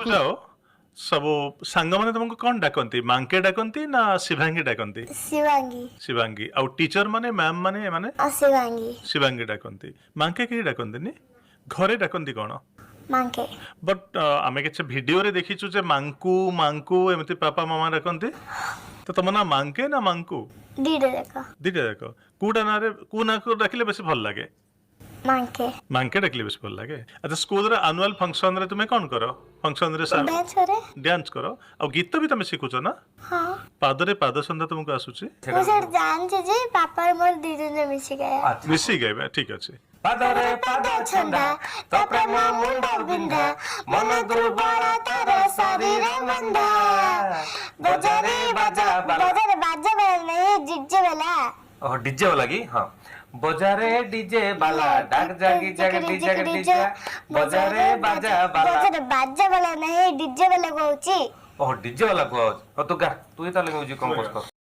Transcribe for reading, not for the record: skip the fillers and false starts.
ଯାଅ ସବୁ ସାଙ୍ଗମାନେ ତମକୁ କଣ ଡାକନ୍ତି ମାଙ୍କେ ଡାକନ୍ତି ନା ଶିଭାଙ୍ଗୀ ଡାକନ୍ତି शिवांगी ଶିବାଙ୍ଗୀ ଆଉ ଟିଚର ମାନେ ମ୍ୟାମ ମାନେ ଏମାନେ शिवांगी ଶିବାଙ୍ଗୀ ଡାକନ୍ତି ମାଙ୍କେ କେହି ଡାକନ୍ତିନି ଘରେ ଡାକନ୍ତି କଣ मांके ବଟ୍ ଆମେ କିଛି ଭିଡିଓରେ ଦେଖିଛୁ ଯେ ମାଙ୍କୁ ମାଙ୍କୁ ଏମିତି ବାପା ମାମା ଡାକନ୍ତି ତ ତମ ନା ମାଙ୍କେ ନା ମାଙ୍କୁ दीदे देखो ଦିଟା ଯାକ କୋଉଟା ନାଁରେ କୋଉ ନାଁକୁ ଡାକିଲେ ବେଶୀ ଭଲ ଲାଗେ मांके ମାଙ୍କେ ଡାକିଲେ ବେଶୀ ଭଲ ଲାଗେ ଆଚ୍ଛା ସ୍କୁଲରେ ଆନୁଆଲ ଫଙ୍କସନରେ ତୁମେ କଣ କର ଫଙ୍କସନରେ डांस करे ଡ୍ୟାନ୍ସ କର ଆଉ ଗୀତ ବି ତମେ ଶିଖୁଛ ନା हाँ ପାଦରେ ପାଦ ସନ୍ଧା ତୁମକୁ ଆସୁଛି ମୁଁ ସେଠି ଜାଣିଛି ଯେ ପାପା ମୋର ଦି ଜଣ ମିଶି ଗାଏ ମିଶି ଗାଇବା ଠିକ ଅଛି ପାଦରେ ପାଦ ଛନ୍ଦା ତ ପ୍ରେମ ମୁଣ୍ଡ ବିନ୍ଧା ମନ ଦୁର୍ବଳ ତାର ଶରୀର ମନ୍ଦା ବଜାରେ ବାଜା ବାଲା बजारे बाजा वाला नहीं डिजे वाला ओह डीजे वाला की हाँ बजारे डीजे वाला डाक जागी जागी डीजे डीजे बजारे बाजा वाला बजारे बाजा वाला नहीं डिजे वाला कहूची ओह डीजे वाला को तू गा तू ही ताले म्यूजिक कंपोज कर